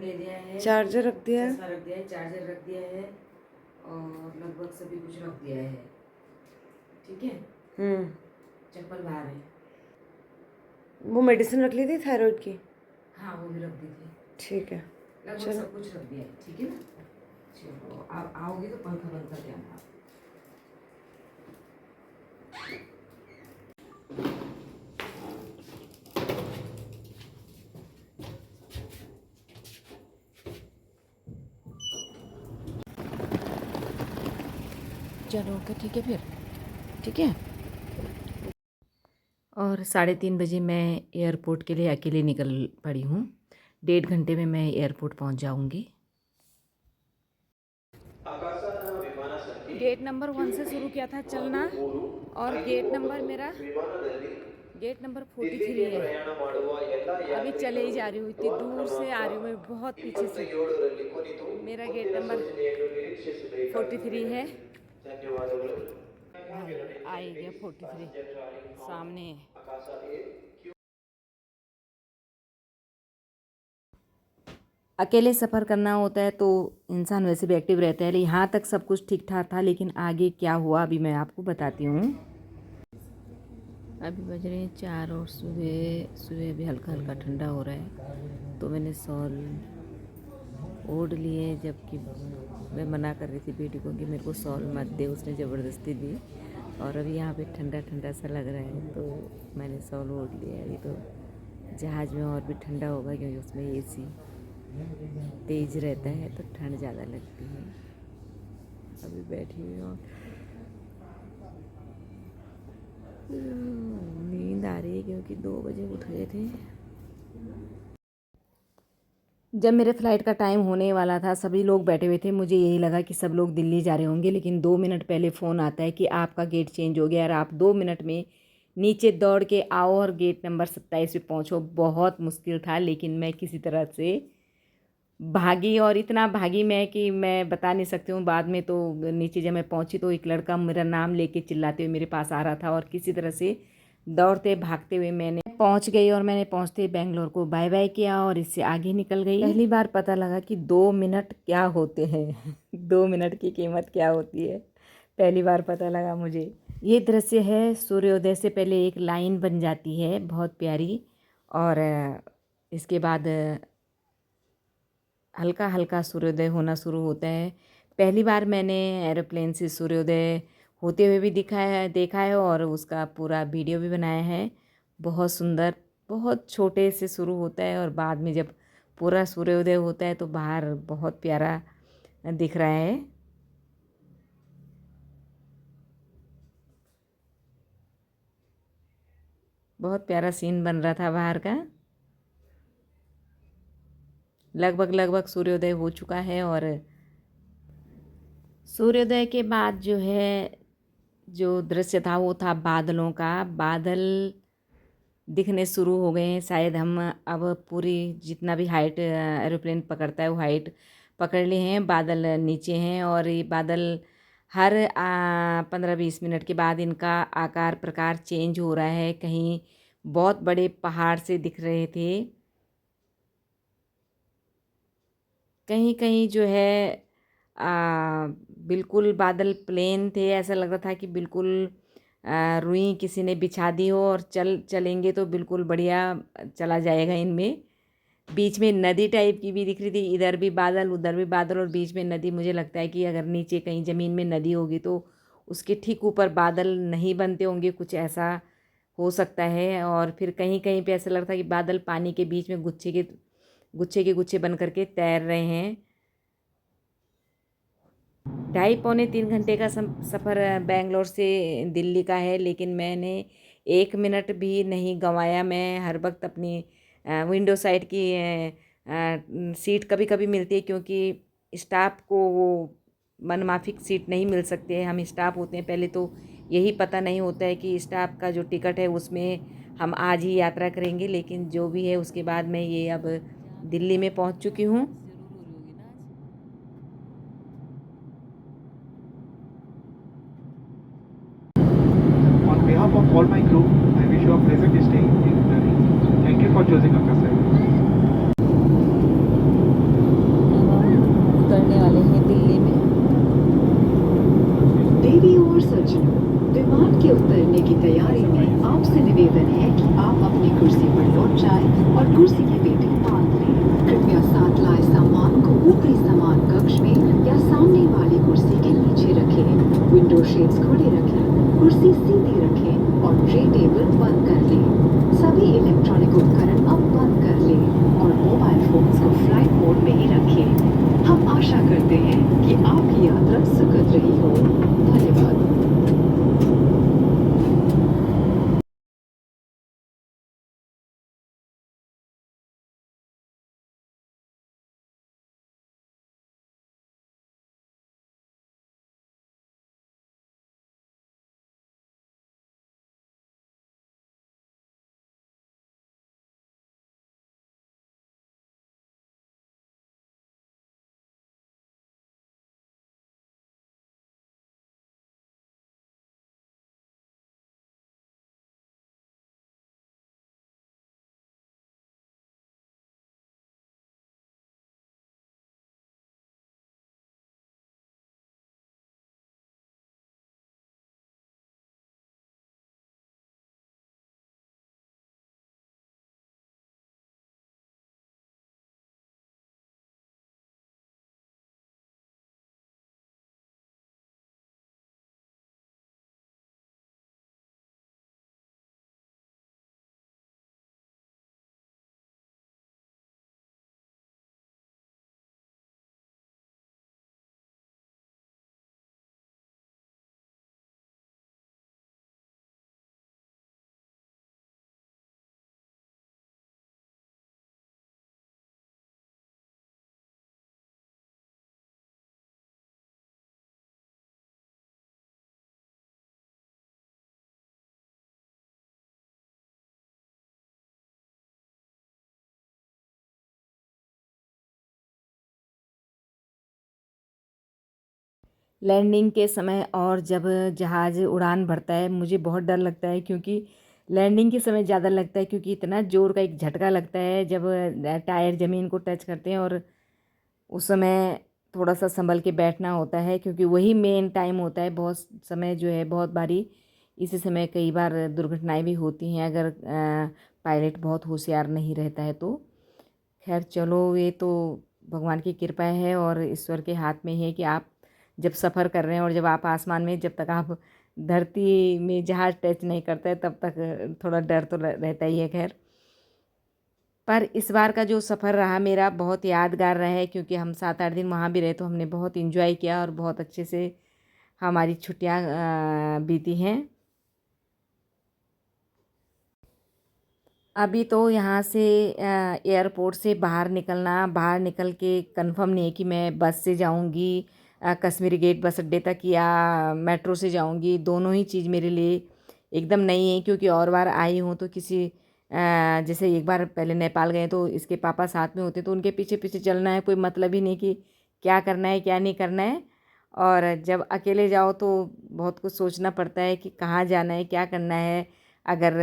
ले लिया है, चार्जर रख दिया है, चश्मा रख दिया है, चार्जर रख दिया है और लगभग सभी कुछ रख दिया है। ठीक है। चप्पल बाहर है। वो मेडिसिन रख ली थी थायराइड की? हाँ वो भी रख दी थी। ठीक है, लगभग सब कुछ रख दिया है। ठीक है ना। चलो आप आओगे तो पंखा बंद कर देना। चलो ओके ठीक है फिर। ठीक है। और 3:30 बजे मैं एयरपोर्ट के लिए अकेले निकल पड़ी हूँ। 1.5 घंटे में मैं एयरपोर्ट पहुँच जाऊँगी। गेट नंबर 1 से शुरू किया था चलना और गेट नंबर मेरा गेट नंबर 43 है। अभी चले ही जा रही हूँ, इतनी दूर से आ रही हूँ मैं, बहुत पीछे से। मेरा गेट नंबर 43 है। आ ही गया 43 सामने है। अकेले सफ़र करना होता है तो इंसान वैसे भी एक्टिव रहता है। यहाँ तक सब कुछ ठीक ठाक था, लेकिन आगे क्या हुआ अभी मैं आपको बताती हूँ। अभी बज रहे हैं 4 और सुबह भी हल्का हल्का ठंडा हो रहा है, तो मैंने शॉल ओढ़ लिए, जबकि मैं मना कर रही थी बेटी को कि मेरे को शॉल मत दे, उसने ज़बरदस्ती दी। और अभी यहाँ पे ठंडा ठंडा सा लग रहा है तो मैंने शॉल ओढ़ लिया। अभी तो जहाज़ में और भी ठंडा होगा क्योंकि उसमें एसी तेज़ रहता है तो ठंड ज़्यादा लगती है। अभी बैठी हुई और नींद आ रही है क्योंकि 2 बजे उठ गए थे। जब मेरे फ़्लाइट का टाइम होने वाला था सभी लोग बैठे हुए थे, मुझे यही लगा कि सब लोग दिल्ली जा रहे होंगे, लेकिन 2 मिनट पहले फ़ोन आता है कि आपका गेट चेंज हो गया और आप 2 मिनट में नीचे दौड़ के आओ और गेट नंबर 27 पे पहुँचो। बहुत मुश्किल था, लेकिन मैं किसी तरह से भागी, और इतना भागी मैं कि मैं बता नहीं सकती हूँ। बाद में तो नीचे जब मैं पहुँची तो एक लड़का मेरा नाम लेके चिल्लाते हुए मेरे पास आ रहा था, और किसी तरह से दौड़ते भागते हुए मैंने पहुँच गई और मैंने पहुँचते बेंगलोर को बाय बाय किया और इससे आगे निकल गई। पहली बार पता लगा कि 2 मिनट क्या होते हैं 2 मिनट की कीमत क्या होती है, पहली बार पता लगा मुझे। ये दृश्य है सूर्योदय से पहले एक लाइन बन जाती है बहुत प्यारी, और इसके बाद हल्का हल्का सूर्योदय होना शुरू होता है। पहली बार मैंने एरोप्लेन से सूर्योदय होते हुए भी देखा है और उसका पूरा वीडियो भी बनाया है। बहुत सुंदर, बहुत छोटे से शुरू होता है और बाद में जब पूरा सूर्योदय होता है तो बाहर बहुत प्यारा दिख रहा है। बहुत प्यारा सीन बन रहा था बाहर का। लगभग सूर्योदय हो चुका है, और सूर्योदय के बाद जो है जो दृश्य था वो था बादलों का। बादल दिखने शुरू हो गए हैं। शायद हम अब पूरी जितना भी हाइट एरोप्लेन पकड़ता है वो हाइट पकड़ लिए हैं। बादल नीचे हैं और ये बादल हर 15-20 मिनट के बाद इनका आकार प्रकार चेंज हो रहा है। कहीं बहुत बड़े पहाड़ से दिख रहे थे, कहीं कहीं जो है बिल्कुल बादल प्लेन थे। ऐसा लग रहा था कि बिल्कुल रुई किसी ने बिछा दी हो और चलेंगे तो बिल्कुल बढ़िया चला जाएगा इनमें। बीच में नदी टाइप की भी दिख रही थी, इधर भी बादल उधर भी बादल और बीच में नदी। मुझे लगता है कि अगर नीचे कहीं ज़मीन में नदी होगी तो उसके ठीक ऊपर बादल नहीं बनते होंगे, कुछ ऐसा हो सकता है। और फिर कहीं कहीं पे ऐसा लग रहा था कि बादल पानी के बीच में गुच्छे बन करके तैर रहे हैं। 2.5-3 घंटे का सफ़र बेंगलोर से दिल्ली का है, लेकिन मैंने 1 मिनट भी नहीं गंवाया। मैं हर वक्त अपनी विंडो साइड की सीट कभी कभी मिलती है, क्योंकि स्टाफ को वो मनमाफिक सीट नहीं मिल सकती है। हम स्टाफ होते हैं, पहले तो यही पता नहीं होता है कि स्टाफ का जो टिकट है उसमें हम आज ही यात्रा करेंगे, लेकिन जो भी है उसके बाद मैं ये अब दिल्ली में पहुंच चुकी हूँ। On behalf of all my crew, I wish you a pleasant stay in Delhi. Thank you for choosing Akasa Airways. कक्ष में या सामने वाली कुर्सी के नीचे रखें। विंडो शेड्स खुले रखें, कुर्सी सीधी रखें और ट्रे टेबल बंद कर लें। सभी इलेक्ट्रॉनिक उपकरण अब बंद कर लें और मोबाइल फोन्स को फ्लाइट मोड में ही रखें। हम आशा करते हैं कि आपकी यात्रा सुखद रही हो। धन्यवाद। लैंडिंग के समय और जब जहाज़ उड़ान भरता है मुझे बहुत डर लगता है, क्योंकि लैंडिंग के समय ज़्यादा लगता है, क्योंकि इतना ज़ोर का एक झटका लगता है जब टायर ज़मीन को टच करते हैं, और उस समय थोड़ा सा संभल के बैठना होता है, क्योंकि वही मेन टाइम होता है। बहुत समय जो है बहुत बारी इसी समय कई बार दुर्घटनाएं भी होती हैं, अगर पायलट बहुत होशियार नहीं रहता है तो। खैर चलो, ये तो भगवान की कृपा है और ईश्वर के हाथ में है कि आप जब सफ़र कर रहे हैं और जब आप आसमान में, जब तक आप धरती में जहाज़ टच नहीं करता है तब तक थोड़ा डर तो रहता ही है। खैर, पर इस बार का जो सफ़र रहा मेरा बहुत यादगार रहा है, क्योंकि हम 7-8 दिन वहाँ भी रहे तो हमने बहुत इन्जॉय किया और बहुत अच्छे से हमारी छुट्टियाँ बीती हैं। अभी तो यहाँ से एयरपोर्ट से बाहर निकल के कंफर्म नहीं है कि मैं बस से जाऊँगी कश्मीरी गेट बस अड्डे तक, या मेट्रो से जाऊँगी। दोनों ही चीज़ मेरे लिए एकदम नई है, क्योंकि और बार आई हूँ तो जैसे एक बार पहले नेपाल गए तो इसके पापा साथ में होते तो उनके पीछे पीछे चलना है, कोई मतलब ही नहीं कि क्या करना है क्या नहीं करना है। और जब अकेले जाओ तो बहुत कुछ सोचना पड़ता है कि कहाँ जाना है क्या करना है। अगर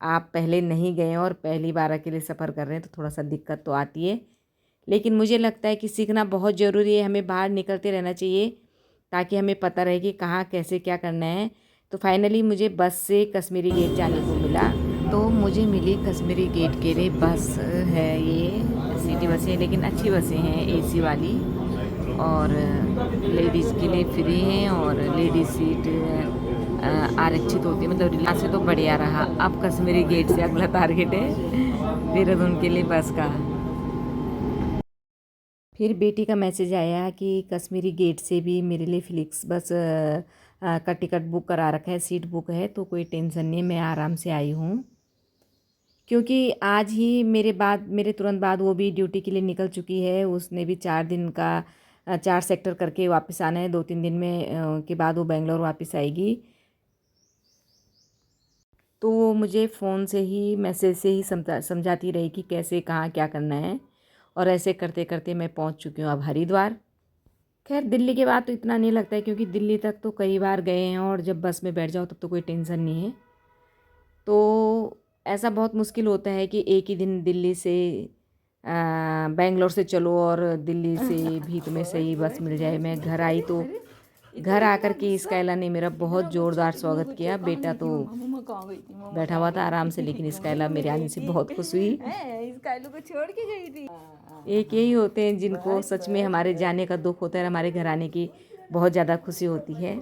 आप पहले नहीं गए हैं और पहली बार अकेले सफ़र कर रहे हैं तो थोड़ा सा दिक्कत तो आती है, लेकिन मुझे लगता है कि सीखना बहुत ज़रूरी है। हमें बाहर निकलते रहना चाहिए ताकि हमें पता रहे कि कहाँ कैसे क्या करना है। तो फाइनली मुझे बस से कश्मीरी गेट जाने को मिला, तो मुझे मिली कश्मीरी गेट के लिए बस है। ये सिटी बसें हैं, लेकिन अच्छी बसें हैं एसी वाली, और लेडीज़ के लिए फ्री हैं और लेडीज़ सीट आरक्षित होती है। मतलब यहाँ से तो बढ़िया रहा। अब कश्मीरी गेट से अगला टारगेट है देहरादून के लिए बस का। फिर बेटी का मैसेज आया कि कश्मीरी गेट से भी मेरे लिए फ्लिक्स बस का टिकट बुक करा रखा है, सीट बुक है, तो कोई टेंशन नहीं, मैं आराम से आई हूँ। क्योंकि आज ही मेरे तुरंत बाद वो भी ड्यूटी के लिए निकल चुकी है। उसने भी 4 दिन का 4 सेक्टर करके वापस आना है। 2-3 दिन में के बाद वो बेंगलोर वापस आएगी। तो वो मुझे फ़ोन से ही मैसेज से ही समझाती रही कि कैसे कहाँ क्या करना है, और ऐसे करते करते मैं पहुँच चुकी हूँ अब हरिद्वार। खैर दिल्ली के बाद तो इतना नहीं लगता है, क्योंकि दिल्ली तक तो कई बार गए हैं और जब बस में बैठ जाओ तब तो कोई टेंशन नहीं है। तो ऐसा बहुत मुश्किल होता है कि एक ही दिन दिल्ली से बेंगलोर से चलो और दिल्ली से भी तुम्हें सही बस मिल जाए। मैं घर आई तो घर आकर के स्काइला ने मेरा बहुत ज़ोरदार स्वागत किया। बेटा तो बैठा हुआ था आराम से, लेकिन स्काइला मेरे आने से बहुत खुश हुई। स्काइलू को छोड़ के गई थी। एक यही होते हैं जिनको सच में हमारे जाने का दुख होता है और हमारे घर आने की बहुत ज़्यादा खुशी होती है।